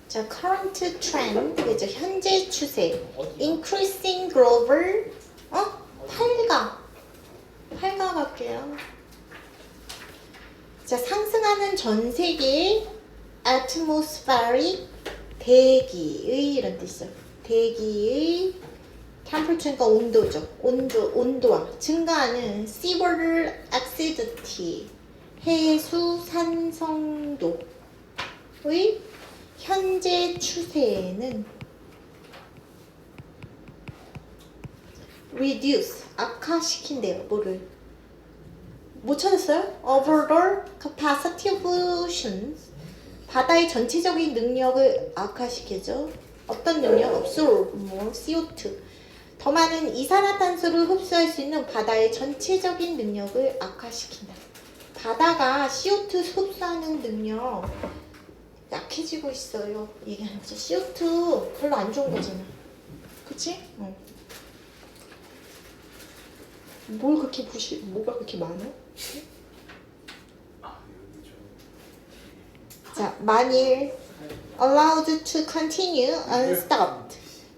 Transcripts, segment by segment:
자, current trend, 그죠? 현재 추세. increasing global, 팔가 갈게요. 자, 상승하는 전 세계의 atmospheric, 대기의 이런 뜻이죠. 대기의 temperature가 온도죠. 온도와 증가하는 seawater acidity, 해수 산성도의 현재 추세는 reduce, 악화시킨대요. 뭐를? 못 찾았어요? overall capacity of oceans, 바다의 전체적인 능력을 악화시키죠. 어떤 능력? absorb more CO2, 더 많은 이산화탄소를 흡수할 수 있는 바다의 전체적인 능력을 악화시킨다. 바다가 CO2 흡수하는 능력 약해지고 있어요. 얘기하는 거죠. CO2 별로 안 좋은 거잖아. 그치? 뭐가 그렇게 많아? 자, 만일 allowed to continue unstopped,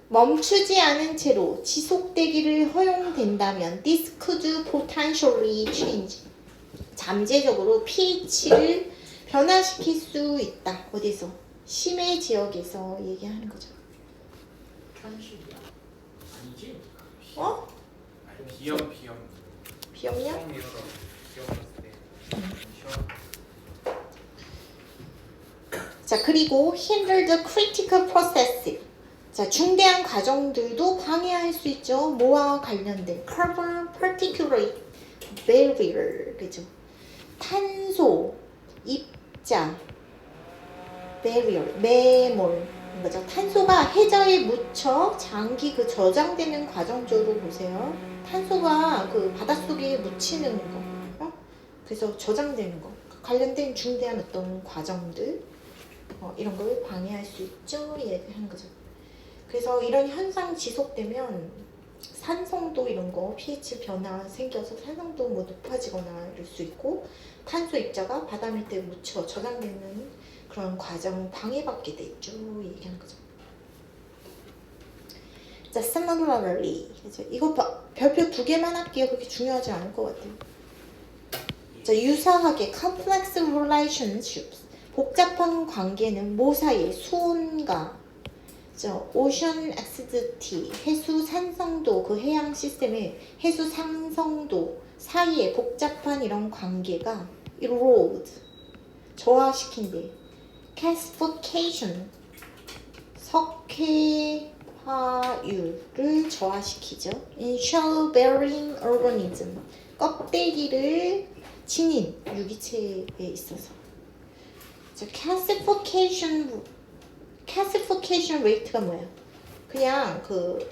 멈추지 않은 채로 지속되기를 허용된다면 this could potentially change, 잠재적으로 pH를 변화시킬 수 있다. 어디서? 심해 지역에서 얘기하는 거죠. 현실이야? 아니지? 어? 비염 비염이야? 자, 그리고 hinder the critical process. 자, 중대한 과정들도 방해할 수 있죠. 뭐와 관련된 carbon particulate barrier, 그죠? 탄소 입자 barrier, 매몰 거죠. 탄소가 해저에 묻혀 장기 그 저장되는 과정적으로 보세요. 탄소가 그 바닷속에 묻히는 거, 그래서 저장되는 거 관련된 중대한 어떤 과정들, 이런 걸 방해할 수 있죠. 얘기하는 거죠. 그래서 이런 현상 지속되면 산성도 이런 거 pH 변화 생겨서 산성도 뭐 높아지거나 이럴 수 있고, 탄소 입자가 바다 밑에 묻혀 저장되는 그런 과정 방해받게 돼 있죠. 얘기하는 거죠. 자, similarly, 이거 별표 2개만 할게요. 그렇게 중요하지 않을 것 같아요. 자, 유사하게 complex relationships, 복잡한 관계는 뭐 사이에? 수온과 ocean acidity, 해수 산성도, 그 해양 시스템의 해수 상성도 사이에 복잡한 이런 관계가 erode, 저하시킨대. gasification, 석회화율을 저하시키죠. in shell bearing organism, 껍데기를 지닌 유기체에 있어서. 자, gasification rate가 뭐야? 그냥 그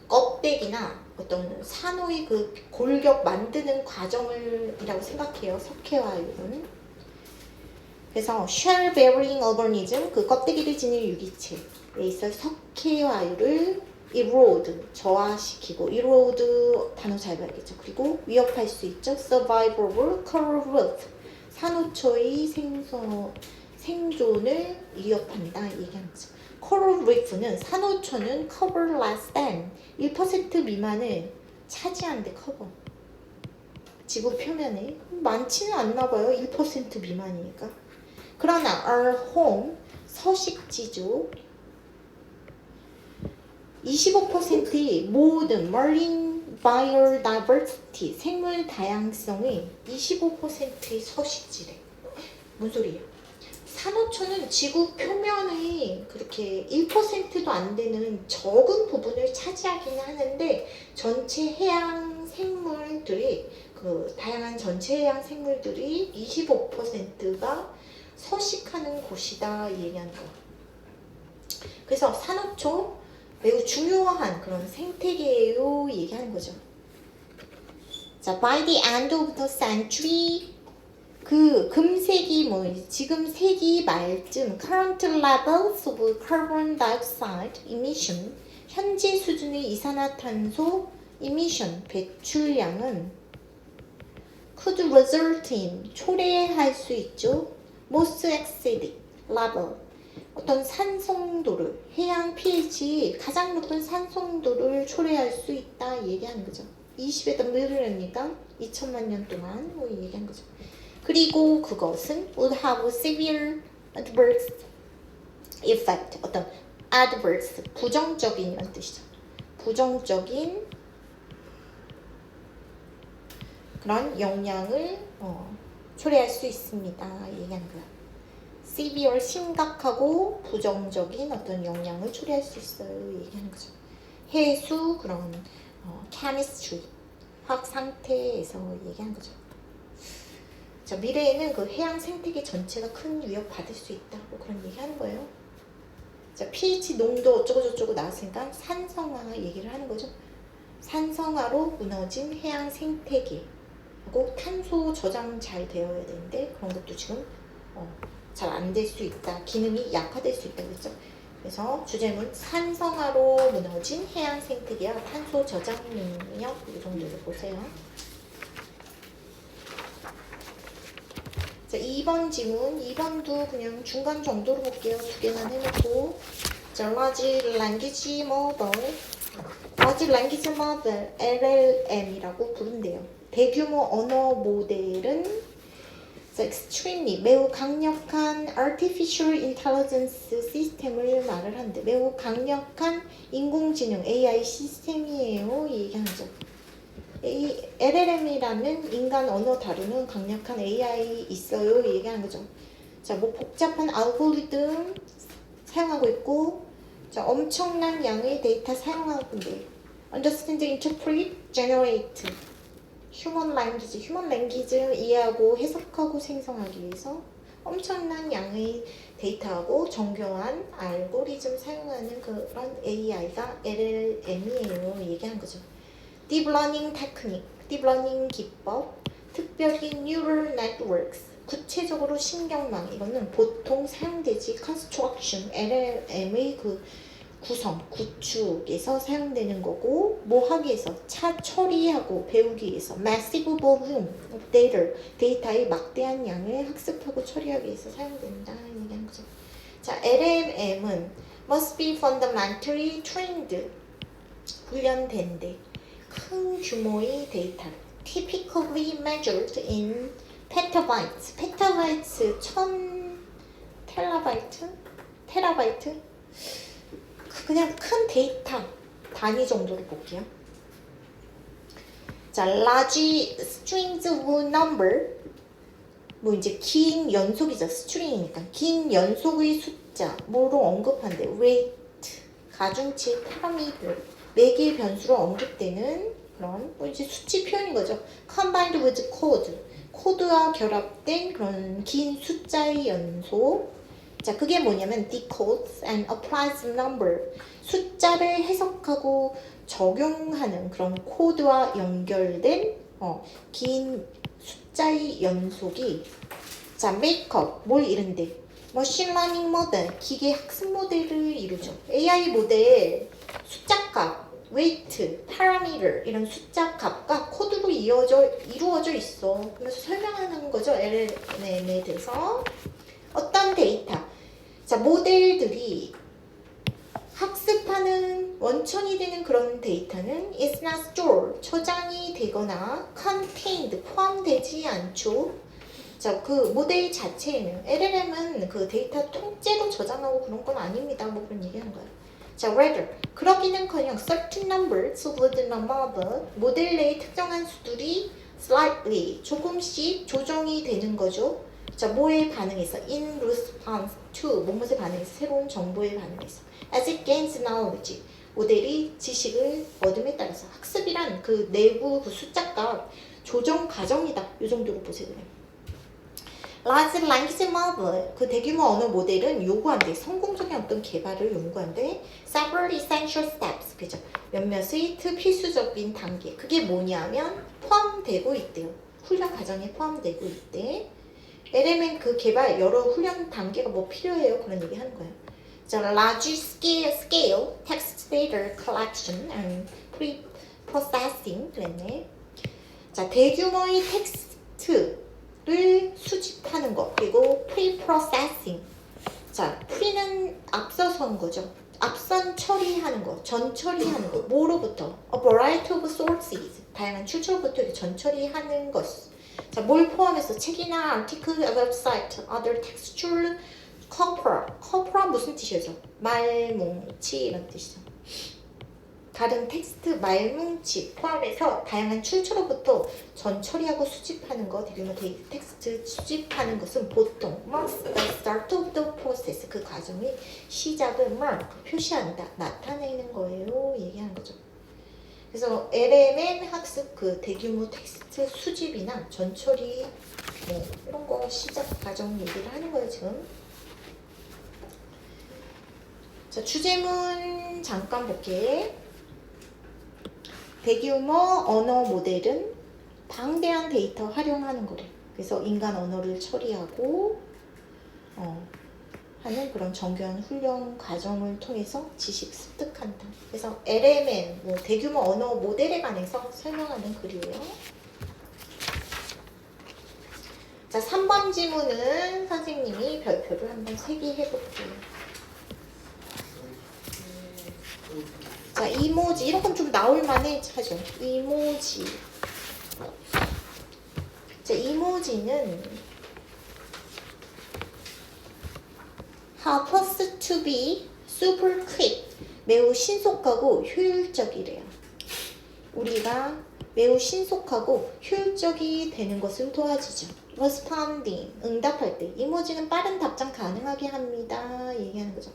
껍데기나 어떤 산호의 그 골격 만드는 과정이라고 생각해요. 석회화율은. 그래서 shell bearing organism, 그 껍데기를 지닌 유기체에 있어 석회화율을 erode, 저하시키고, erode 단어 잘 봐야겠죠. 그리고 위협할 수 있죠. survivable coral reef, 산호초의 생존을 위협한다 얘기하는 거죠. coral reef는 산호초는 cover less than 1% 미만을 차지한대. 커버, 지구 표면에 많지는 않나 봐요. 1% 미만이니까. 그러나 our home, 서식지죠. 25%의 모든 marine biodiversity, 생물 다양성의 25%의 서식지래. 뭔 소리야? 산호초는 지구 표면의 그렇게 1%도 안 되는 적은 부분을 차지하긴 하는데, 전체 해양 생물들이, 그 다양한 전체 해양 생물들이 25%가 서식하는 곳이다 얘기하는 거. 그래서 산호초 매우 중요한 그런 생태계예요 얘기하는 거죠. 자, by the end of the century, 그 금세기 지금 세기 말쯤 current levels of carbon dioxide emission, 현재 수준의 이산화탄소 emission 배출량은 could result in 초래할 수 있죠. most acidic level 어떤 산성도를 해양 pH 가장 높은 산성도를 초래할 수 있다 얘기하는 거죠. 20에다 밀리니까 2천만 년 동안 뭐 얘기한 거죠. 그리고 그것은 would have severe adverse effect 어떤 adverse 부정적인이란 뜻이죠. 부정적인 그런 영향을 초래할 수 있습니다. 얘기하는 거야. severe 심각하고 부정적인 어떤 영향을 초래할 수 있어요. 얘기하는 거죠. 해수 그런 chemistry 화학 상태에서 얘기하는 거죠. 자, 미래에는 그 해양 생태계 전체가 큰 위협 받을 수 있다고 그런 얘기하는 거예요. 자, pH 농도 어쩌고저쩌고 나왔으니까 산성화 얘기를 하는 거죠. 산성화로 무너진 해양 생태계 하고 탄소 저장 잘 되어야 되는데 그런 것도 지금 잘 안 될 수 있다. 기능이 약화될 수 있다 그랬죠. 그래서 주제문 산성화로 무너진 해양 생태계와 탄소 저장 능력 이 정도를 보세요. 자, 2번 지문 2번도 그냥 중간 정도로 볼게요. 두 개만 해놓고 자, large language model LLM이라고 부른대요. 대규모 언어 모델은 extremely 매우 강력한 artificial intelligence 시스템을 말을 한대. 매우 강력한 인공지능 AI 시스템이에요. 이 얘기하죠. LLM이라는 인간 언어 다루는 강력한 AI 있어요. 이 얘기하는 거죠. 자, 뭐 복잡한 알고리즘 사용하고 있고, 자, 엄청난 양의 데이터 사용하고 있는데, understand, interpret, generate. 휴먼 랭귀지를 이해하고 해석하고 생성하기 위해서 엄청난 양의 데이터하고 정교한 알고리즘 사용하는 그런 AI가 LLM이에요. 얘기하는 거죠. Deep Learning Technique, Deep Learning 기법, 특별히 Neural Networks, 구체적으로 신경망, 이거는 보통 사용되지 Construction, LLM의 그 구성, 구축에서 사용되는 거고 뭐 하기 위해서? 처리하고 배우기 위해서 Massive Volume of Data, 데이터의 막대한 양을 학습하고 처리하기 위해서 사용된다 얘기하는 거죠. 자, LLM은 must be fundamentally trained, 훈련된대. 큰 규모의 데이터를 typically measured in petabytes, petabytes 1000 테라바이트 그냥 큰 데이터 단위 정도로 볼게요. 자, large strings of number 뭐 이제 긴 연속이죠. string이니까 긴 연속의 숫자 뭐로 언급한대. weight 가중치 parameter 매개의 변수로 언급되는 그런 뭐 이제 수치 표현인 거죠. combined with code 코드와 결합된 그런 긴 숫자의 연속. 자, 그게 뭐냐면 decodes and applies number 숫자를 해석하고 적용하는 그런 코드와 연결된 긴 숫자의 연속이 자, make-up 뭘 이룬대? machine learning 모델 기계 학습 모델을 이루죠. AI 모델 숫자값, weight, parameter 이런 숫자 값과 코드로 이루어져 있어. 그래서 설명하는 거죠. LLM에 대해서 어떤 데이터 자, 모델들이 학습하는 원천이 되는 그런 데이터는 is not stored, 저장이 되거나 contained, 포함되지 않죠. 자, 그 모델 자체에는 LLM은 그 데이터 통째로 저장하고 그런 건 아닙니다. 뭐 그런 얘기하는 거예요. 자, rather, 그러기는커녕 certain numbers of the number, 모델 내의 특정한 수들이 slightly, 조금씩 조정이 되는 거죠. 자, 뭐에 반응해서? In response to, 무엇에 반응해서? 새로운 정보에 반응해서. As it gains knowledge, 모델이 지식을 얻음에 따라서. 학습이란 그 내부 그 숫자값 조정 과정이다. 이 정도로 보세요. Large language model, 그 대규모 언어 모델은 요구한대. 성공적인 어떤 개발을 요구한대. Several essential steps, 그죠? 몇몇의 필수적인 단계. 그게 뭐냐면 포함되고 있대요. 훈련 과정에 포함되고 있대. LLM 그 개발 여러 훈련 단계가 뭐 필요해요. 그런 얘기 하는 거예요. 자, large scale text data collection and pre-processing 그랬네. 자, 대규모의 텍스트를 수집하는 거. 그리고 pre-processing. 자, pre는 앞서선 거죠. 앞선 처리하는 거, 전 처리하는 거. 뭐로부터? A variety of sources. 다양한 출처로부터 이렇게 전 처리하는 것. 자, 뭘 포함해서 책이나 article, website, other textual, corpora. corpora 무슨 뜻이죠? 말뭉치 이런 뜻이죠. 다른 텍스트, 말뭉치 포함해서 다양한 출처로부터 전 처리하고 수집하는 것, 텍스트 수집하는 것은 보통 marks the start of the process, 그 과정의 시작을 mark, 표시한다, 나타내는 거예요. 얘기하는 거죠. 그래서 LMN 학습 그 대규모 텍스트 수집이나 전 처리 뭐 이런 거 시작 과정 얘기를 하는 거예요 지금. 자, 주제문 잠깐 볼게. 대규모 언어 모델은 방대한 데이터 활용하는 거래. 그래서 인간 언어를 처리하고 하는 그런 정교한 훈련 과정을 통해서 지식 습득한다. 그래서 LMN, 뭐 대규모 언어 모델에 관해서 설명하는 글이에요. 자, 3번 지문은 선생님이 별표를 한번 세개 해볼게요. 자, 이모지 이런 건 좀 나올 만해 하죠. 이모지. 자, 이모지는 help us to be super quick. 매우 신속하고 효율적이래요. 우리가 매우 신속하고 효율적이 되는 것을 도와주죠. responding, 응답할 때 이모지는 빠른 답장 가능하게 합니다. 얘기하는 거죠.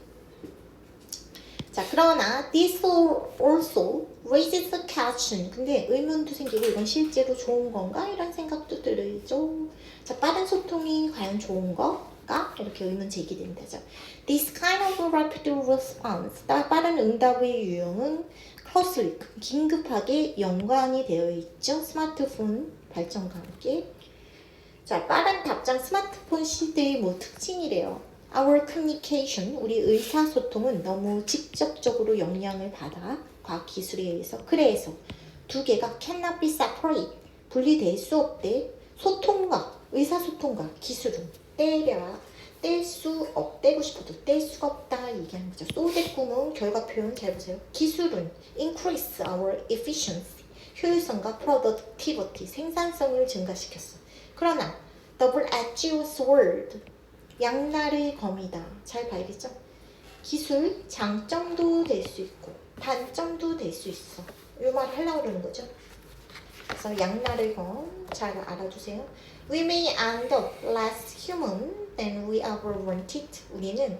자, 그러나 this also raises the question. 근데 의문도 생기고 이건 실제로 좋은 건가? 이런 생각도 들죠. 자, 빠른 소통이 과연 좋은 거가? 이렇게 의문 제기된다죠. This kind of rapid response, 빠른 응답의 유형은 closely, 긴급하게 연관이 되어 있죠. 스마트폰 발전과 함께. 자, 빠른 답장 스마트폰 시대의 뭐 특징이래요. Our communication, 우리 의사소통은 너무 직접적으로 영향을 받아 과학기술에 의해서. 그래서 두 개가 cannot be separate, 분리될 수 없대. 소통과 의사소통과 기술은 뗄 수 없대고 싶어도 뗄 수가 없다 얘기하는 거죠. so that 구문 결과 표현 잘 보세요. 기술은 increase our efficiency, 효율성과 productivity, 생산성을 증가시켰어. 그러나 double-edged sword, 양날의 검이다. 잘 봐야겠죠? 기술 장점도 될 수 있고 단점도 될 수 있어. 이 말을 하려고 그러는 거죠. 그래서 양날의 검 잘 알아두세요. We may end up less human than we ever wanted. 우리는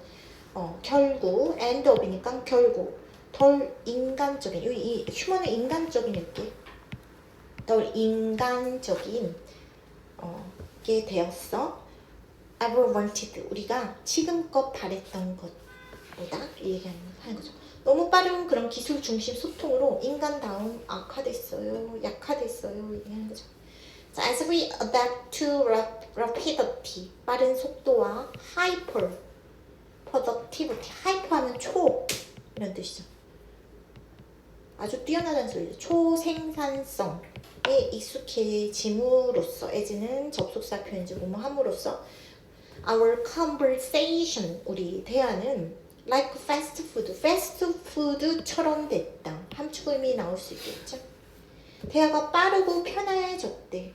결국 end up이니까 결국 덜 인간적인, 이 human은 인간적인 이렇게 덜 인간적인 게 되었어. ever wanted, 우리가 지금껏 바랬던 것보다 얘기하는 거죠. 너무 빠른 그런 기술 중심 소통으로 인간다움 악화됐어요, 약화됐어요 얘기하는 거죠. 자, as we adapt to rapidity, 빠른 속도와 hyper productivity, hyper하면 초 이런 뜻이죠. 아주 뛰어나다는 소리죠. 초생산성에 익숙해짐으로써, as는 접속사 표현이죠. 뭐뭐 함으로써 our conversation, 우리 대화는 like fast food, 패스트푸드처럼 됐다. 함축 의미 나올 수 있겠죠. 대화가 빠르고 편해졌대.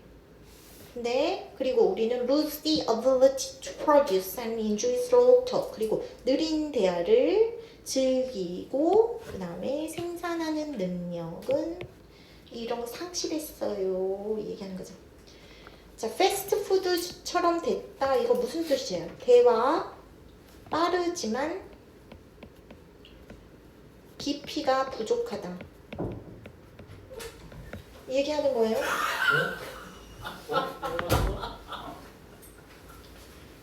네, 그리고 우리는 lose the ability to produce and enjoy slow talk. 그리고 느린 대화를 즐기고 그 다음에 생산하는 능력은 이런 거 상실했어요 얘기하는 거죠. 자, 패스트푸드처럼 됐다. 이거 무슨 뜻이에요? 대화 빠르지만 깊이가 부족하다. 얘기하는 거예요.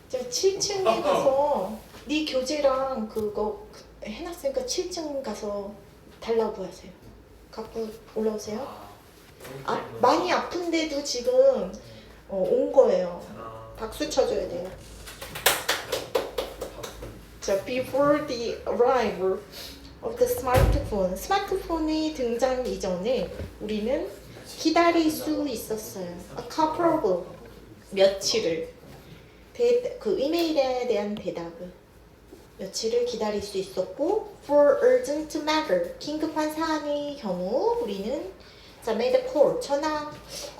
제가 7층에 가서 네 교재랑 그거 해놨으니까 7층 가서 달라고 하세요. 갖고 올라오세요. 많이 아픈데도 지금 온 거예요. 박수 쳐줘야 돼요. 자, before the arrival of the smartphone, 스마트폰의 등장 이전에 우리는 기다릴 수 있었어요. A couple of 며칠을 그 이메일에 대한 대답을 며칠을 기다릴 수 있었고 for urgent matter 긴급한 사안의 경우 우리는 자 made a call 전화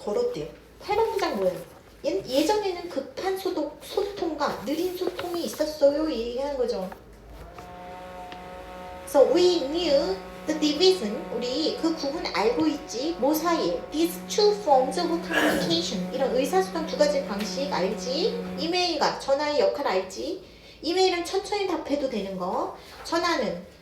걸었대요. 8번 문장 뭐예요? 예전에는 급한 소통과 느린 소통이 있었어요. 이 얘기하는 거죠. So we knew the division. 우리 그 구분 알고 있지. 뭐 사이에? These two forms of communication. 이런 의사소통 두 가지 방식 알지? 이메일과 전화의 역할 알지? 이메일은 천천히 답해도 되는 거. 전화는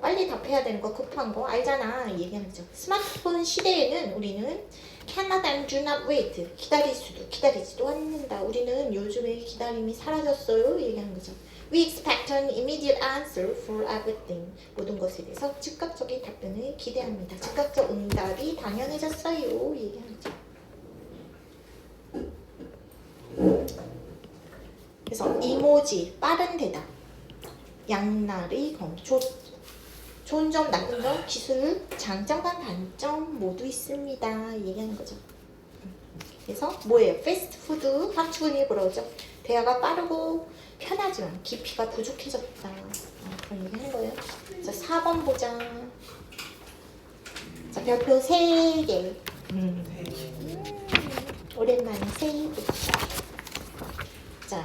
빨리 답해야 되는 거, 급한 거 알잖아. 얘기하는 거죠. 스마트폰 시대에는 우리는 cannot and do not wait. 기다릴 수도 기다리지도 않는다. 우리는 요즘에 기다림이 사라졌어요. 얘기하는 거죠. We expect an immediate answer for everything. 모든 것에 대해서 즉각적인 답변을 기대합니다. 즉각적 응답이 당연해졌어요. 얘기하는 거죠. 그래서 이모지, 빠른 대답, 양날의 검, 좋은 점, 나쁜 점, 기술, 장점과 단점 모두 있습니다. 얘기하는 거죠. 그래서 뭐예요? 패스트푸드 함축은이 불어오죠. 대화가 빠르고 편하지만 깊이가 부족해졌다. 그런 얘기 하는 거예요. 자, 4번 보자. 자, 별표 3개. 오랜만에 3개. 자,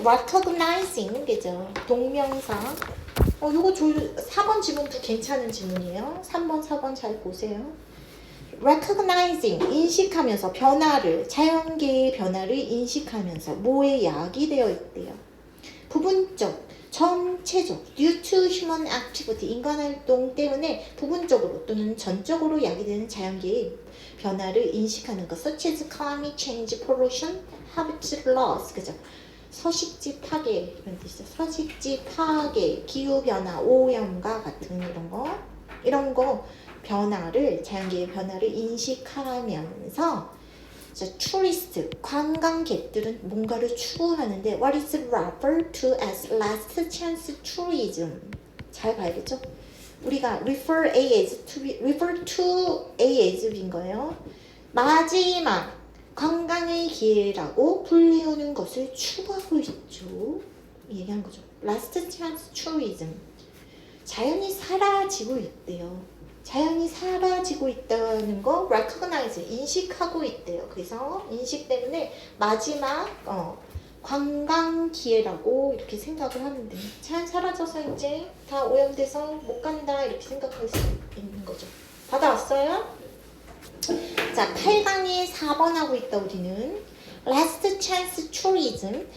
recognizing, 그죠? 동명사. 요거 4번 지문도 괜찮은 지문이에요. 3번, 4번 잘 보세요. recognizing, 인식하면서 변화를, 자연계의 변화를 인식하면서 뭐에 약이 되어 있대요. 부분적, 전체적, due to human activity, 인간활동 때문에 부분적으로 또는 전적으로 야기되는 자연계의 변화를 인식하는 것, such as climate change, pollution, habitat loss, 그죠? 서식지 파괴 이런 뜻이죠. 서식지 파괴, 기후 변화, 오염과 같은 이런 거 변화를 자연계의 변화를 인식하면서 자, tourist 관광객들은 뭔가를 추구하는데 what is referred to as last chance tourism 잘 봐야겠죠? 우리가 refer to A as인 거예요. 마지막 관광의 기회라고 불리우는 것을 추구하고 있죠. 얘기한 거죠. Last chance tourism. 자연이 사라지고 있대요. 자연이 사라지고 있다는 거 recognize, 인식하고 있대요. 그래서 인식 때문에 마지막 관광 기회라고 이렇게 생각을 하는데 자연 사라져서 이제 다 오염돼서 못 간다 이렇게 생각할 수 있는 거죠. 받아왔어요? 자, 8강에 4번 하고 있다 우리는. Last chance tourism.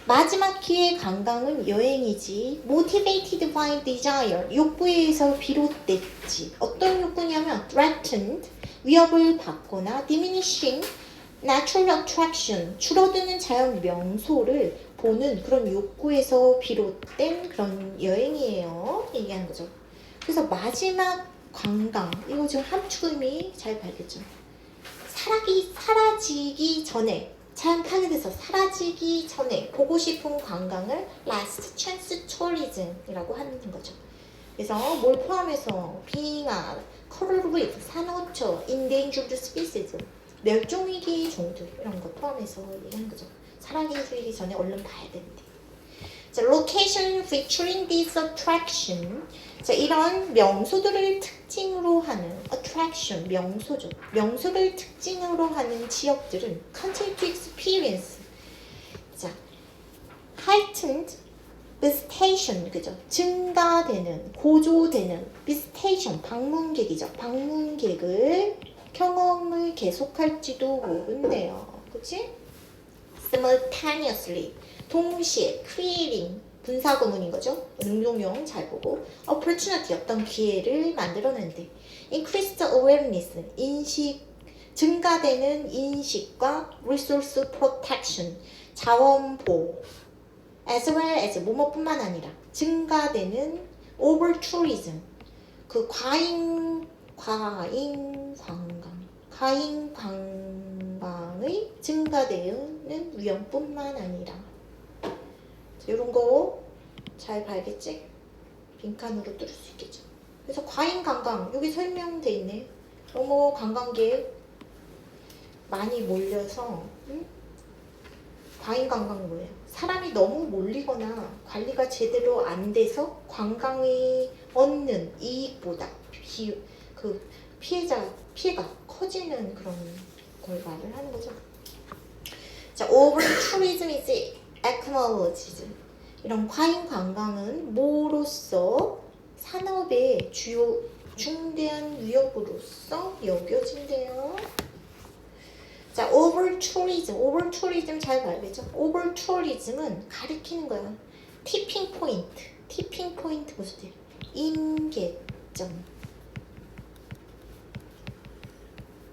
마지막 기회 관광은 여행이지. Motivated by desire. 욕구에 의해서 비롯됐지. 어떤 욕구냐면 threatened. 위협을 받거나 diminishing natural attraction. 줄어드는 자연 명소를 보는 그런 욕구에서 비롯된 그런 여행이에요. 얘기하는 거죠. 그래서 마지막 관광, 이거 지금 함축음이 잘 봐야겠죠. 사라지기 전에, 자연 파괴돼서 사라지기 전에 보고 싶은 관광을 last chance tourism이라고 하는 거죠. 그래서 뭘 포함해서 빙하, coral reef, 산호초, endangered species, 멸종위기 종들 이런 거 포함해서 얘기하는 거죠. 사라지기 전에 얼른 봐야 되는데. 자, location featuring this attraction. 자, 이런 명소들을 특징으로 하는 attraction, 명소죠. 명소를 특징으로 하는 지역들은 continue to experience. 자, heightened visitation, 그죠? 증가되는, 고조되는 visitation, 방문객이죠. 방문객을 경험을 계속할지도 모른대요. 그치? simultaneously. 동시에 creating 분사구문인 거죠. 응용용 잘 보고 opportunity 어떤 기회를 만들어낸대. increased awareness 인식 증가되는 인식과 resource protection 자원 보호 as well as 뭐뭐뿐만 아니라 증가되는 over tourism 그 과잉 관광의 증가되는 위험뿐만 아니라 이런 거 잘 봐야겠지? 빈칸으로 뚫을 수 있겠죠. 그래서 과잉 관광 여기 설명돼 있네. 너무 관광객 많이 몰려서 과잉 관광은 뭐예요? 사람이 너무 몰리거나 관리가 제대로 안 돼서 관광이 얻는 이익보다 피해가 커지는 그런 걸 말을 하는 거죠. 자, over tourism is acknowledged. 이런 과잉 관광은 뭐로서 산업의 주요 중대한 위협으로서 여겨진대요. 자, over tourism 잘 봐야겠죠? over tourism은 가리키는 거야. 티핑 포인트 무슨 뜻? 임계점.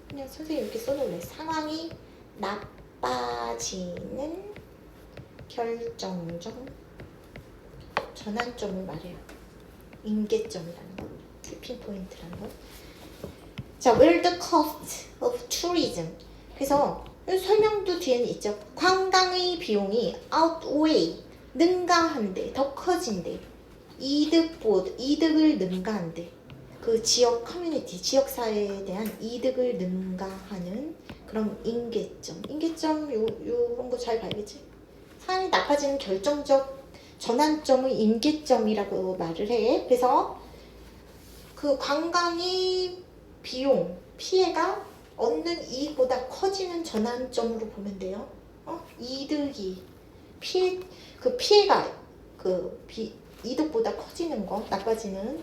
그냥 선생님 이렇게 써놓을래. 상황이 나빠지는 결정적 전환점을 말해요. 임계점이라는 거, 티핑 포인트라는 거. 자, where the cost of tourism. 그래서 설명도 뒤에는 있죠. 관광의 비용이 outweigh 능가한대, 더 커진대. 이득을 능가한대. 그 지역 커뮤니티, 지역 사회에 대한 이득을 능가하는 그런 임계점 요런 거 잘 봐야겠지. 상황이 나빠지는 결정적 전환점을 임계점이라고 말을 해. 그래서 그 관광의 비용, 피해가 얻는 이익보다 커지는 전환점으로 보면 돼요. 이득이 피해가 이득보다 커지는 거, 나빠지는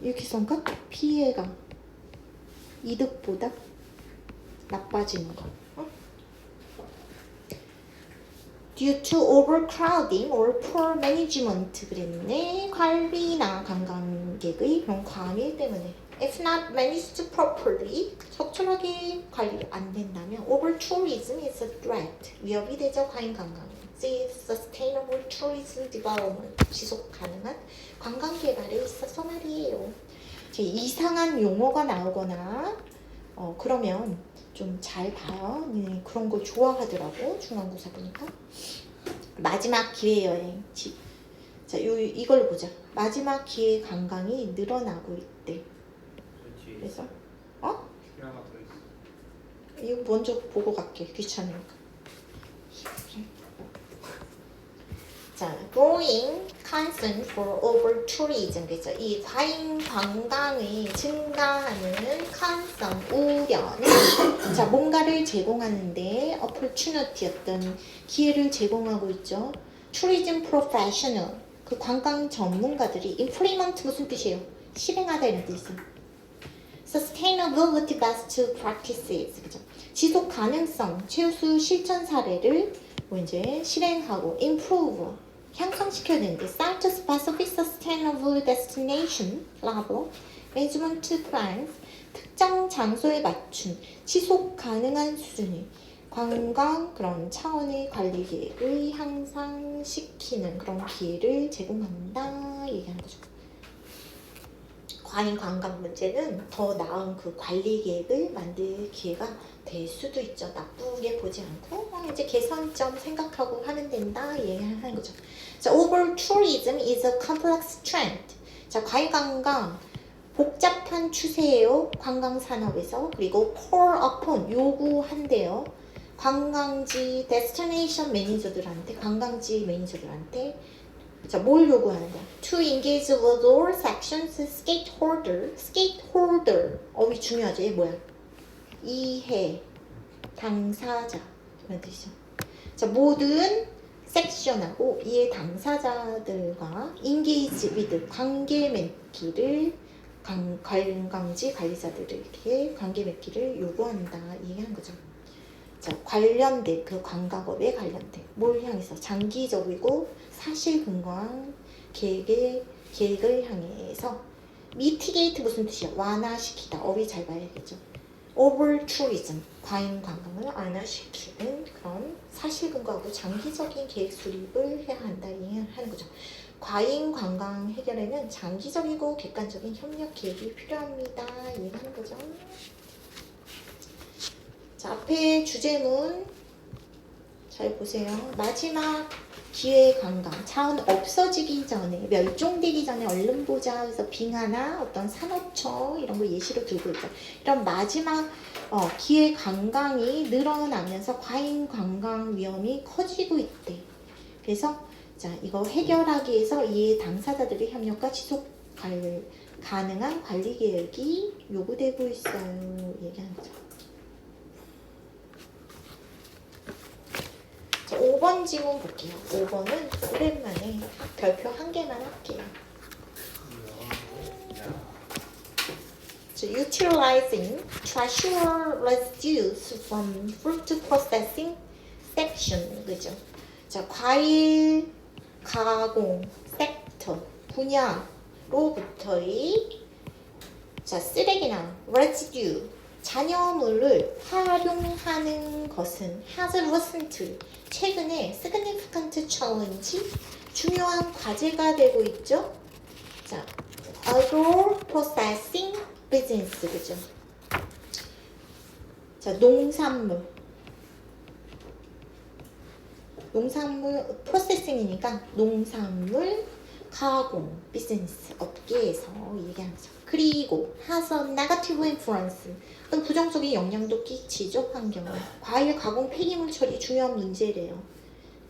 이렇게 써볼까? 피해가 이득보다 나빠지는 거. Due to overcrowding or poor management 그랬네. 관리나 관광객의 그런 과밀 때문에. If not managed properly, 적절하게 관리 안 된다면 over-tourism is a threat. 위협이 되죠. 과잉 관광. Sustainable tourism development. 지속 가능한 관광 개발에 있어서 말이에요. 이상한 용어가 나오거나 그러면 좀 잘 봐요. 그런 걸 좋아하더라고. 중간고사 보니까. 마지막 기회 여행. 자, 이걸 보자. 마지막 기회 관광이 늘어나고 있대. 그래서 하나 더 있어. 이거 먼저 보고 갈게. 귀찮으니까. 자, growing concern for over tourism. 그래서 이 과잉 관광이 증가하는 concern, 우려는 자, 뭔가를 제공하는데 opportunity 어떤 기회를 제공하고 있죠. tourism professional 그 관광 전문가들이 implement 무슨 뜻이에요? 실행하다 이런 뜻이에요. sustainability best practices 그죠? 지속 가능성 최우수 실천 사례를 이제 실행하고 improve 향상시켜야 되는데 site specific sustainable destination level management plans 특정 장소에 맞춘 지속 가능한 수준의 관광 그런 차원의 관리 계획을 향상시키는 그런 기회를 제공한다 얘기하는 거죠. 과잉 관광 문제는 더 나은 그 관리 계획을 만들 기회가 될 수도 있죠. 나쁘게 보지 않고 이제 개선점 생각하고 하면 된다 얘기하는 거죠. 자, over tourism is a complex trend. 자, 과잉 관광 복잡한 추세예요. 관광 산업에서. 그리고 call upon 요구한대요. 관광지 destination 매니저들한테 관광지 매니저들한테 자, 뭘 요구하는가? To engage with all sections stakeholder 어휘 중요하죠. 얘 뭐야? 이해 당사자 이런 뜻이죠. 자, 모든 섹션하고 이해 당사자들과 engage with 관계 맺기를 관광지 관리자들에게 관계 맺기를 요구한다 얘기하는 거죠. 자, 관련된 그 관광업에 관련된 뭘 향해서 장기적이고 사실 근거한 계획을 향해서 mitigate 무슨 뜻이야? 완화시키다. 어휘 잘 봐야겠죠. over tourism 과잉 관광을 완화시키는 그런 사실 근거하고 장기적인 계획 수립을 해야 한다 하는 거죠. 과잉 관광 해결에는 장기적이고 객관적인 협력 계획이 필요합니다. 얘기하는 거죠. 자, 앞에 주제문 잘 보세요. 마지막 기회 관광, 자원 없어지기 전에, 멸종되기 전에 얼른 보자. 그래서 빙하나 어떤 산업청 이런 거 예시로 들고 있죠. 이런 마지막 기회 관광이 늘어나면서 과잉 관광 위험이 커지고 있대. 그래서 자 이거 해결하기 위해서 이 당사자들의 협력과 지속 가능한 관리 계획이 요구되고 있어요. 얘기하는 거죠. 자, 5번 지문 볼게요. 5번은 오랜만에 별표 한 개만 할게요. 자, utilizing treasure residues from fruit processing section. 그죠? 자, 과일 가공 섹터 분야로부터의 자, 쓰레기나 residue 잔여물을 활용하는 것은 has recently 최근에 significant challenge 중요한 과제가 되고 있죠. 자, agro processing business 그죠? 자, 농산물 프로세싱이니까 농산물 가공 비즈니스 업계에서 얘기하는 거죠. 그리고 has a negative influence 부정적인 영향도 끼치죠. 환경에. 과일 가공 폐기물 처리 중요한 문제래요.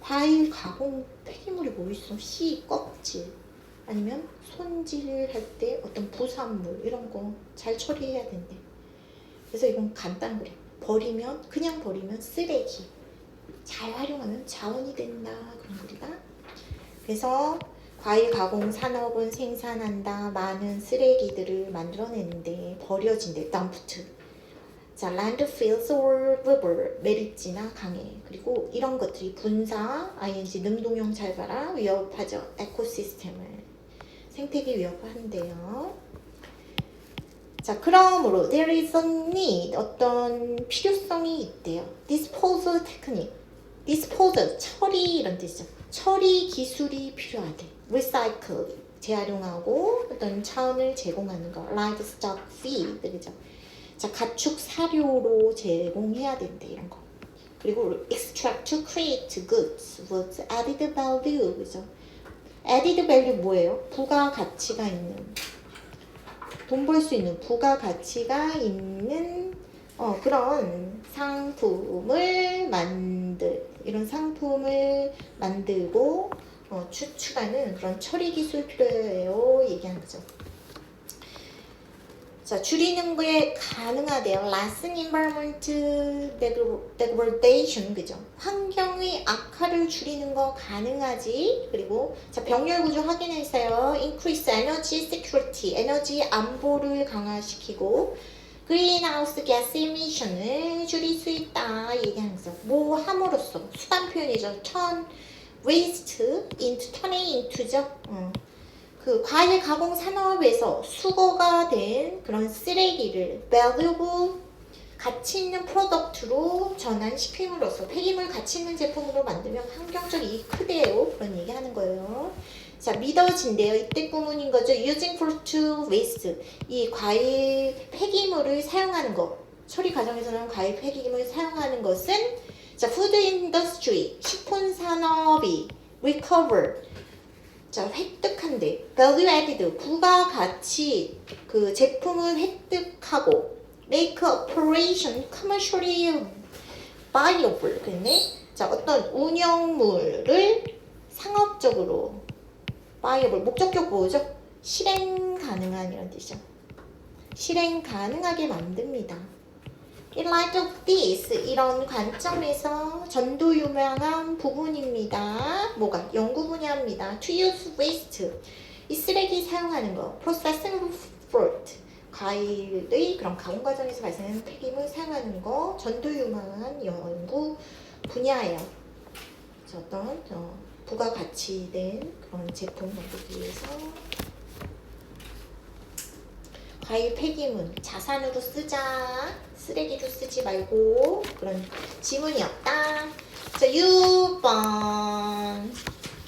과일 가공 폐기물이 뭐 있어? 씨, 껍질 아니면 손질할 때 어떤 부산물 이런 거 잘 처리해야 된대. 그래서 이건 간단 그래. 그냥 버리면 쓰레기. 잘 활용하면 자원이 된다. 그런 거리다. 그래서 과일 가공 산업은 생산한다. 많은 쓰레기들을 만들어내는데 버려진대. 덤프트. 자, landfills or river, 매립지나 강에. 그리고 이런 것들이 분사, ing, 능동형 잘 봐라. 위협하죠. 에코시스템을. 생태계 위협한대요. 자, 그러므로 there is a need, 어떤 필요성이 있대요. disposal technique, disposal, 처리 이런 뜻이죠. 처리 기술이 필요하대. recycle, 재활용하고 어떤 차원을 제공하는 거. livestock feed, 그죠? 자, 가축 사료로 제공해야 된대 이런 거. 그리고 extract to create goods with added value, 그죠? added value 뭐예요? 부가가치가 있는. 돈 벌 수 있는 부가가치가 있는 그런 상품을 이런 상품을 만들고 추출하는 그런 처리 기술 필요해요. 얘기하는 거죠. 자, 줄이는 게 가능하대요. lessen environment degradation, 그죠? 환경의 악화를 줄이는 거 가능하지. 그리고 자, 병렬 구조 확인했어요. increase energy security, 에너지 안보를 강화시키고 greenhouse gas emission을 줄일 수 있다. 얘기하면서 뭐 함으로써 수단 표현이죠. turn waste into turning into죠. 그 과일 가공 산업에서 수거가 된 그런 쓰레기를 valuable 가치 있는 프로덕트로 전환시킴으로써 폐기물 가치 있는 제품으로 만들면 환경적 이익이 크대요. 그런 얘기 하는 거예요. 자, 믿어진대요. 이때 부분인 거죠. using fruit waste, 이 과일 폐기물을 사용하는 거. 처리 과정에서는 과일 폐기물을 사용하는 것은 자, food industry, 식품 산업이 recover, 자, 획득한대. value added, 부가가치 그 제품을 획득하고 make operation commercially viable. 그랬네. 자, 어떤 운영물을 상업적으로 viable, 목적격 뭐죠? 실행 가능한 이런 뜻이죠. 실행 가능하게 만듭니다. In light of this, 이런 관점에서 전도 유명한 부분입니다. 뭐가? 연구 분야입니다. To use waste, 이 쓰레기 사용하는 거. Processing fruit, 과일의 그런 가공 과정에서 발생하는 폐기물 사용하는 거. 전도 유명한 연구 분야예요. 어떤 부가가치된 그런 제품 만들기 위해서 과일 폐기물 자산으로 쓰자. 쓰레기로 쓰지 말고 그런 지문이었다. 자, 6번.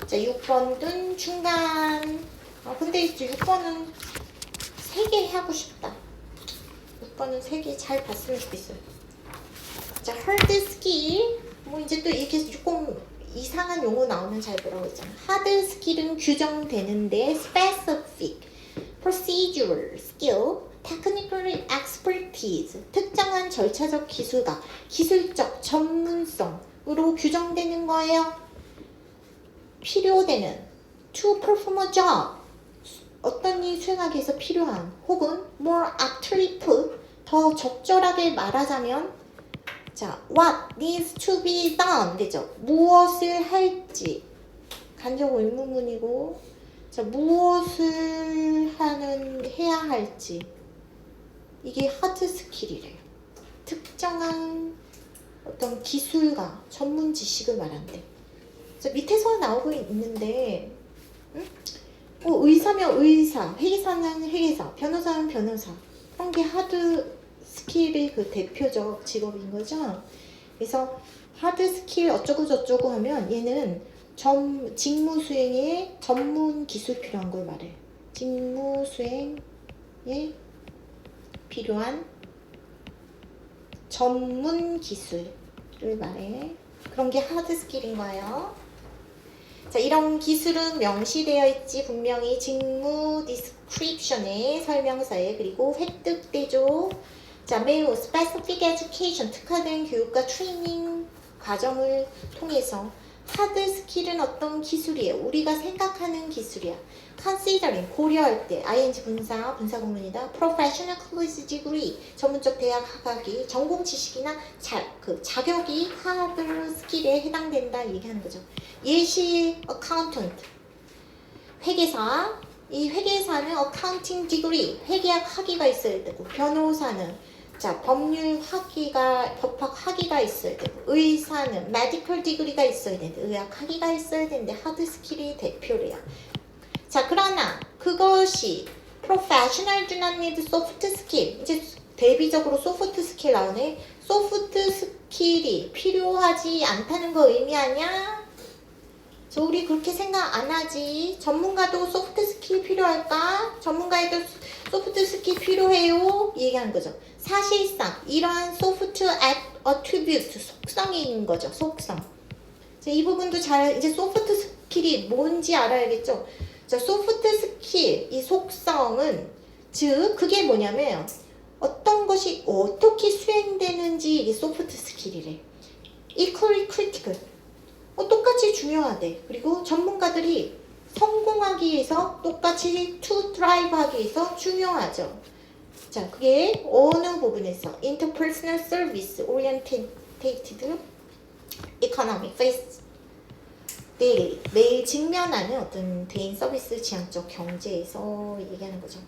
자, 6번은 중간. 근데 이제 6번은 3개 하고 싶다. 6번은 3개 잘 봤으면 좋겠어요. 자, hard skill. 뭐 이제 또 이렇게 조금 이상한 용어 나오면 잘 보라고 했잖아. 하드 스킬은 규정되는데 specific, procedural skill, technical expertise, 특정한 절차적 기술과 기술적 전문성으로 규정되는 거예요. 필요되는 to perform a job, 어떤 일 수행하기 위해서 필요한, 혹은 more aptly put, 더 적절하게 말하자면 자, what needs to be done 되죠. 무엇을 할지 간접 의문문이고, 자, 무엇을 해야 할지, 이게 하드 스킬이래요. 특정한 어떤 기술과 전문 지식을 말한대. 자, 밑에서 나오고 있는데, 의사면 의사, 회계사는 회계사, 변호사는 변호사, 그런 게 하드 스킬의 그 대표적 직업인 거죠. 그래서 하드 스킬 어쩌고 저쩌고 하면 얘는 직무 수행에 전문 기술 필요한 걸 말해. 직무 수행에 필요한 전문 기술을 말해. 그런 게 하드 스킬인 거예요. 자, 이런 기술은 명시되어 있지 분명히 직무 디스크립션에 설명서에. 그리고 획득되죠. 자, 매우 specific education, 특화된 교육과 트레이닝 과정을 통해서. 하드 스킬은 어떤 기술이에요? 우리가 생각하는 기술이야. considering, 고려할 때, ing 분사 구문이다. professional college degree, 전문적 대학 학위, 전공 지식이나 자격이 하드 스킬에 해당된다 얘기하는 거죠. 예시 accountant, 회계사, 이 회계사는 accounting degree, 회계학 학위가 있어야 되고, 변호사는 자, 법학 학위가 있어야 되고, 의사는 medical degree가 있어야 되는데, 의학 학위가 있어야 되는데, 하드 스킬이 대표래요. 자, 그러나 그것이 professional do not need soft skill. 이제 대비적으로 소프트 스킬 나오네. 소프트 스킬이 필요하지 않다는 거 의미하냐? 저 우리 그렇게 생각 안 하지. 전문가도 소프트 스킬 필요할까? 전문가에도 소프트 스킬 필요해요? 얘기하는 거죠. 사실상 이러한 소프트 attribute, 속성이 있는 거죠. 속성. 자, 이 부분도 잘 이제 소프트 스킬이 뭔지 알아야겠죠. 자, 소프트 스킬 이 속성은 즉 그게 뭐냐면 어떤 것이 어떻게 수행되는지 이게 소프트 스킬이래. equally critical. 똑같이 중요하대. 그리고 전문가들이 성공하기 위해서 똑같이 to thrive 하기 위해서 중요하죠. 자, 그게 어느 부분에서 interpersonal service oriented economy face 매일 직면하는 어떤 대인 서비스 지향적 경제에서 얘기하는 거죠.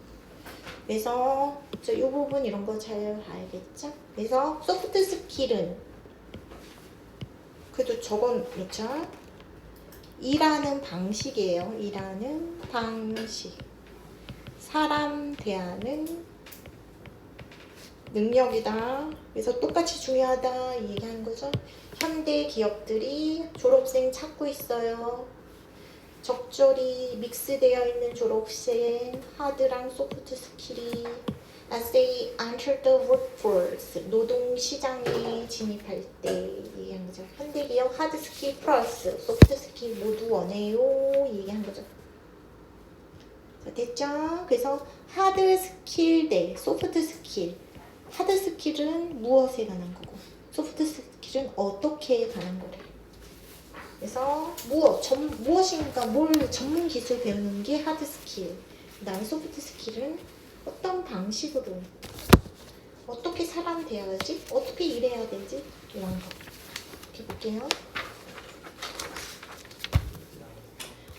그래서 이 부분 이런 거 잘 알겠죠? 그래서 소프트 스킬은 그래도 적어놓자. 일하는 방식이에요. 일하는 방식. 사람 대하는 능력이다. 그래서 똑같이 중요하다 얘기하는 거죠. 현대 기업들이 졸업생 찾고 있어요. 적절히 믹스되어 있는 졸업생, 하드랑 소프트 스킬이 as they enter the workforce, 노동시장에 진입할 때 얘기하는 거죠. 현대 기업 하드 스킬 플러스 소프트 스킬 모두 원해요 얘기하는 거죠. 자, 됐죠? 그래서 하드 스킬 대 소프트 스킬. 하드 스킬은 무엇에 관한 거고 소프트 스킬은 어떻게 관한 거래. 그래서 무엇인가 뭘 전문 기술 배우는 게 하드 스킬. 그다음에 소프트 스킬은 어떤 방식으로 어떻게 사람 대해야지 어떻게 일해야 되지 이런 거 이렇게 볼게요.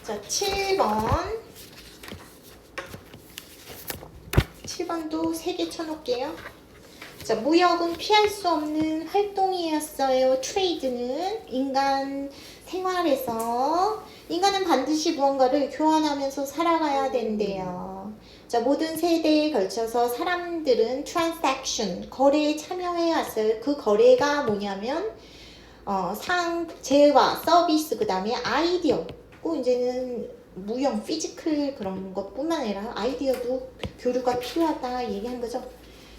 자, 7번도 3개 쳐놓을게요. 자, 무역은 피할 수 없는 활동이었어요. 트레이드는 인간 생활에서 인간은 반드시 무언가를 교환하면서 살아가야 된대요. 자, 모든 세대에 걸쳐서 사람들은 transaction, 거래에 참여해 왔어요. 그 거래가 뭐냐면 재화, 서비스, 그 다음에 아이디어, 꼭 이제는 무형, 피지컬 그런 것뿐만 아니라 아이디어도 교류가 필요하다 얘기한 거죠.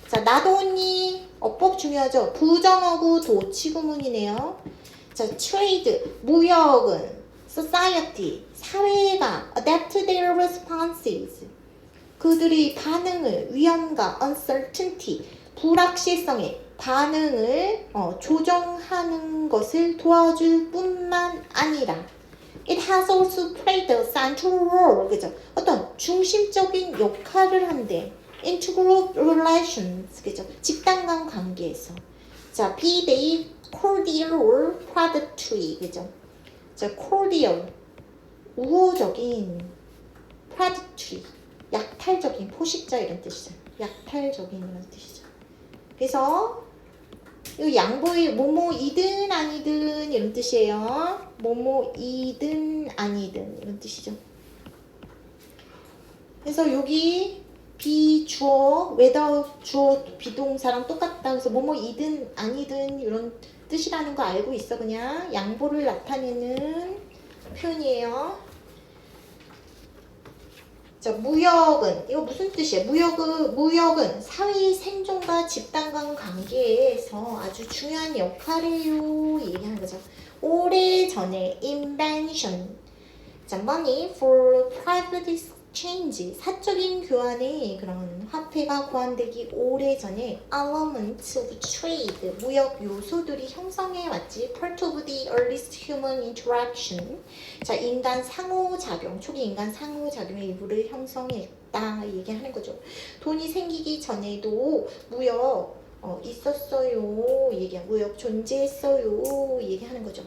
자, 나도 언니 어법 중요하죠. 부정어구 도치구문이네요. 자, trade, 무역은 society, 사회가 adapt their responses. 그들이 반응을 위험과 uncertainty, 불확실성에 반응을 조정하는 것을 도와줄 뿐만 아니라 it has also played a central role. 그죠? 어떤 중심적인 역할을 한대. intergroup relations. 그죠? 집단 간 관계에서. 자, be they cordial or predatory. 그죠? 자, cordial 우호적인, predatory 약탈적인, 포식자 이런 뜻이죠. 약탈적인 이런 뜻이죠. 그래서 이 양보의 뭐뭐이든 아니든 이런 뜻이에요. 뭐뭐이든 아니든 이런 뜻이죠. 그래서 여기 be 주어, whether 주어 비동사랑 똑같다. 그래서 뭐뭐이든 아니든 이런 뜻이라는 거 알고 있어. 그냥 양보를 나타내는 표현이에요. 자, 무역은 이거 무슨 뜻이에요? 무역은 사회의 생존과 집단 간 관계에서 아주 중요한 역할이에요. 얘기하는 거죠. 오래전에 invention, 자, money for private exchange, 사적인 교환의 그런 화폐가 고안되기 오래전에 elements of trade, 무역 요소들이 형성해 왔지. part of the earliest human interaction. 자, 인간 상호작용, 초기 인간 상호작용의 일부를 형성했다 얘기하는 거죠. 돈이 생기기 전에도 무역 있었어요. 무역 존재했어요. 얘기하는 거죠.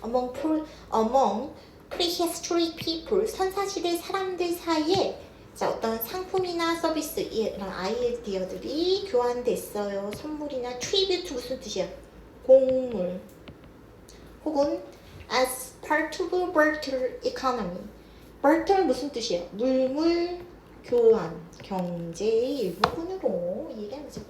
Among prehistoric people, 선사시대 사람들 사이에 자, 어떤 상품이나 서비스 이런 아이디어들이 교환됐어요. 선물이나 tribute 무슨 뜻이야? 공물 혹은 as part of a barter economy. barter 무슨 뜻이에요? 물물 교환, 경제의 일부분으로 얘기하는 거죠.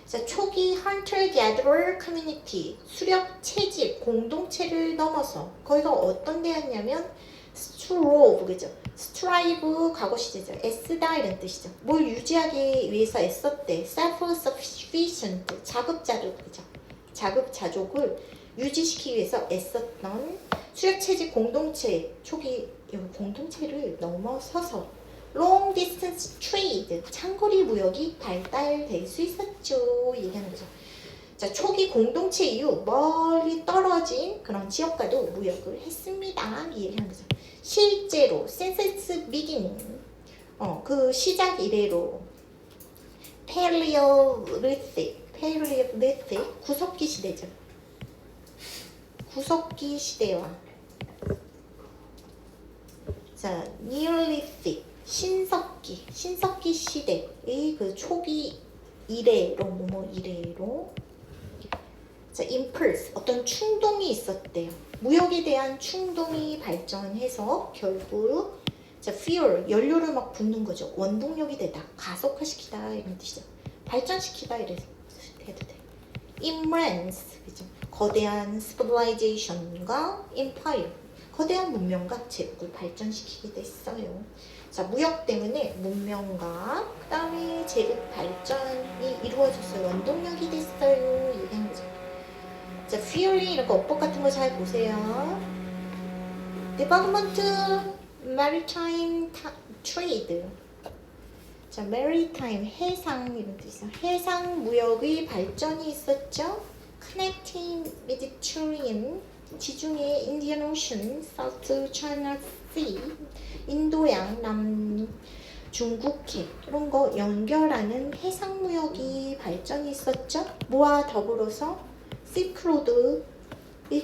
자, 초기 hunter-gatherer community, 수렵 채집 공동체를 넘어서 거기가 어떤 데였냐면 strove, 그죠? strive 과거 시제죠. 애쓰다 이런 뜻이죠. 뭘 유지하기 위해서 애썼대. self-sufficient, 자급자족, 그죠? 자급자족을 유지시키기 위해서 애썼던 수렵 채집 공동체, 초기 공동체를 넘어서서 long distance trade, 장거리 무역이 발달될 수 있었죠. 얘기하는 거죠. 자, 초기 공동체 이후 멀리 떨어진 그런 지역과도 무역을 했습니다. 얘기하는 거죠. 실제로 since its beginning, 그 시작 이래로 Paleolithic, 구석기 시대죠. 구석기 시대와 자, Neolithic, 신석기 시대의 그 초기 이래로 자, impulse, 어떤 충동이 있었대요. 무역에 대한 충동이 발전해서 결국 자, fuel, 연료를 막 붓는 거죠. 원동력이 되다, 가속화시키다 이런 뜻이죠. 발전시키다 이래서 해도 돼. immense, 그죠? 거대한 civilization과 empire, 거대한 문명과 제국을 발전시키게 됐어요. 자, 무역 때문에 문명과 그 다음에 제국 발전이 이루어졌어요. 원동력이 됐어요. 얘기하는 거죠. 자, fueling 이런 거 어법 같은 거 잘 보세요. development maritime trade. 자, maritime 해상 이런 뜻이죠. 해상 무역의 발전이 있었죠. connecting Mediterranean, 지중해 Indian Ocean, South China Sea, 인도양, 남중국해 이런 거 연결하는 해상 무역이 발전이 있었죠. 뭐와 더불어서 실크로드의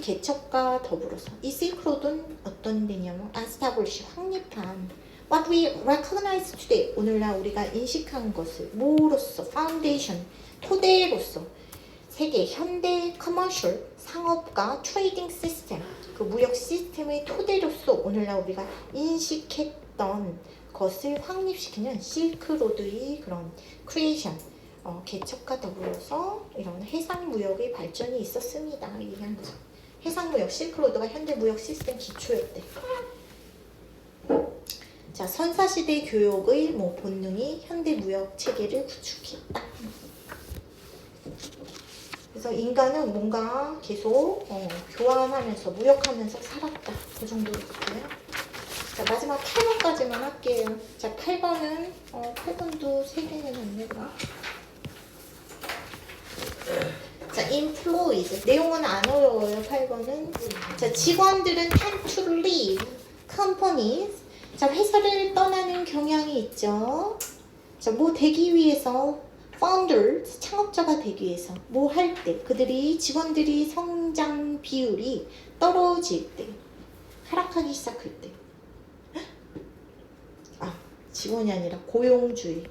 개척과 더불어서 이 실크로드는 어떤 데냐면 establish, 확립한 what we recognize today, 오늘날 우리가 인식한 것을 뭐로서 foundation, 토대로서 세계 현대 커머셜 상업과 트레이딩 시스템, 그 무역 시스템의 토대로서 오늘날 우리가 인식했던 것을 확립시키는 실크로드의 그런 크리에이션, 개척과 더불어서 이런 해상 무역의 발전이 있었습니다. 얘기한 거죠. 해상 무역 실크로드가 현대 무역 시스템 기초였대. 자, 선사시대 교역의 본능이 현대 무역 체계를 구축했다. 그래서 인간은 뭔가 계속 교환하면서 무역하면서 살았다. 그 정도로 볼게요. 자, 마지막 8번까지만 할게요. 자, 8번은 8번도 3개는 없네 그럼. 자, employees. 내용은 안 어려워요. 8번은. 자, 직원들은 tend to leave companies. 자, 회사를 떠나는 경향이 있죠. 자, 뭐 되기 위해서 founders, 창업자가 되기 위해서 뭐 할 때 그들이 직원들이 성장 비율이 떨어질 때 하락하기 시작할 때 직원이 아니라 고용주의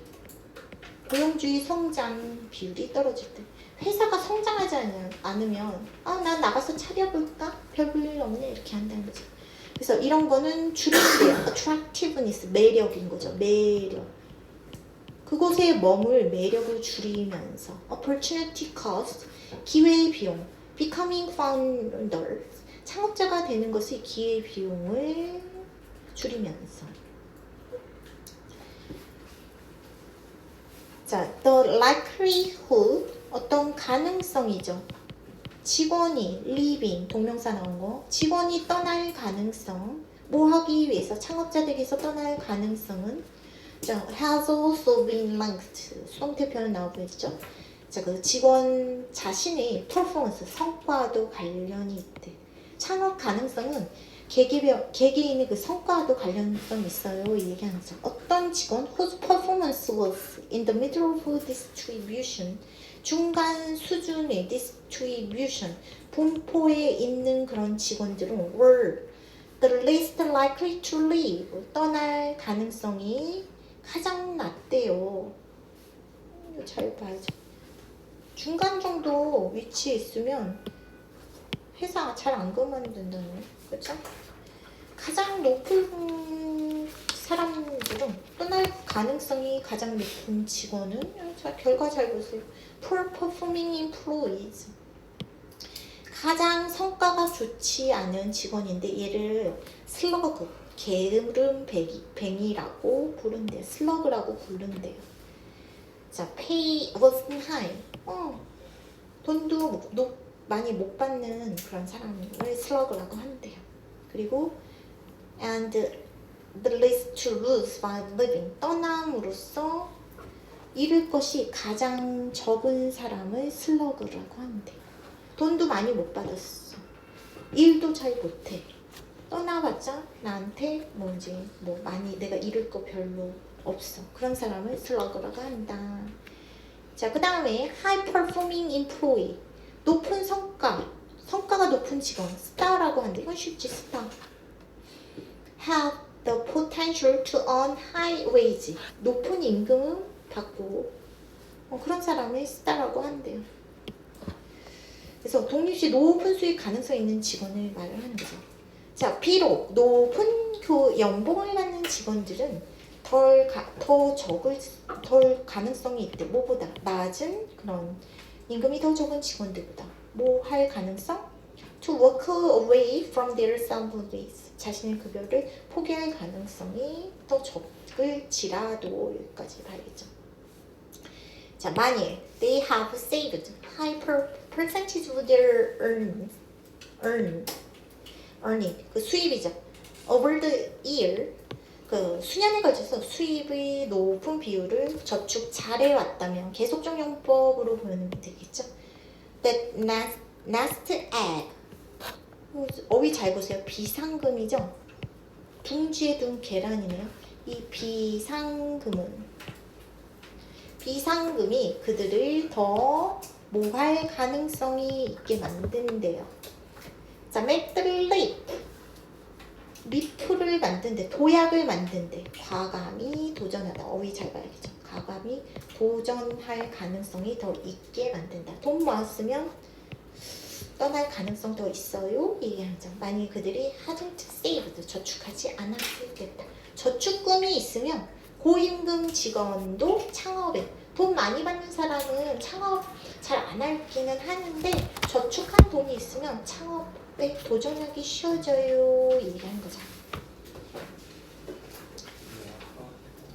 성장 비율이 떨어질 때 회사가 성장하지 않으면 난 나가서 차려볼까? 별 볼 일 없네 이렇게 한다는 거죠. 그래서 이런 거는 줄임대요. attractiveness, 매력인 거죠. 매력. 그곳에 머물 매력을 줄이면서 opportunity cost, 기회의 비용, becoming founders, 창업자가 되는 것의 기회 비용을 줄이면서 자, the likelihood, 어떤 가능성이죠. 직원이 leaving, 동명사 나온 거. 직원이 떠날 가능성, 뭐 하기 위해서 창업자 되기 위해서 떠날 가능성은 자, has also been linked. 수동태 표현 나오고 있죠. 자, 그 직원 자신의 performance, 성과와도 관련이 있대. 창업 가능성은 개개인의 그 성과와도 관련성이 있어요. 이 얘기하는 거죠. 어떤 직원 whose performance was in the middle of distribution, 중간 수준의 distribution, 분포에 있는 그런 직원들은 were the least likely to leave, 떠날 가능성이 가장 낮대요. 이거 잘 봐야죠. 중간 정도 위치에 있으면 회사 잘 안 그만둔다네. 그렇죠? 가장 높은 사람들은 떠날 가능성이 가장 높은 직원은 자, 결과 잘 보세요. Poor performing employees. 가장 성과가 좋지 않은 직원인데 얘를 슬러그, 게으름뱅이라고 부른대요. 슬러그라고 부른대요. 자, pay wasn't high. 돈도 많이 못 받는 그런 사람을 슬러그라고 한대요. 그리고 and the least to lose by living, 떠남으로써 잃을 것이 가장 적은 사람을 슬러그라고 한대. 돈도 많이 못 받았어. 일도 잘 못해. 떠나봤자 나한테 뭐 많이 내가 잃을 거 별로 없어. 그런 사람을 슬러그라고 한다. 자, 그 다음에 high performing employee, 높은 성과가 높은 직원, 스타라고 한대. 이건 쉽지, 스타. have the potential to earn high wage, 높은 임금을 받고 그런 사람을 스타라고 한대요. 그래서 독립시 높은 수익 가능성 있는 직원을 말을 하는 거죠. 자, 비록 높은 연봉을 받는 직원들은 덜 가능성이 있대. 뭐보다 낮은 그런 임금이 더 적은 직원들보다 뭐 할 가능성? To walk away from their salaries, 자신의 급여를 포기할 가능성이 더 적을지라도 여기까지 봐야겠죠. 자, 만일 they have saved high percentage of their earning, 그 수입이죠. Over the year, 그 수년에 걸쳐서 수입의 높은 비율을 저축 잘해왔다면 계속적 용법으로 보면 되겠죠. That nest egg, 어휘 잘 보세요. 비상금이죠. 둥지에 둔 계란이네요. 이 비상금이 그들을 더 모할 가능성이 있게 만든대요. 자, make the leap, 리프를 만든대, 도약을 만든대. 과감히 도전하다. 어휘 잘 봐야겠죠. 과감히 도전할 가능성이 더 있게 만든다. 돈 모았으면 떠날 가능성 더 있어요. 얘기하죠. 만약 그들이 hadn't saved, 저축하지 않았을 때다. 저축금이 있으면 고임금 직원도 창업에, 돈 많이 받는 사람은 창업 잘 안 하기는 하는데 저축한 돈이 있으면 창업에 도전하기 쉬워져요. 얘기하는 거죠.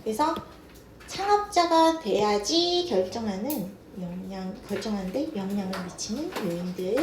그래서 창업자가 돼야지 결정하는 영향 결정하는데 영향을 미치는 요인들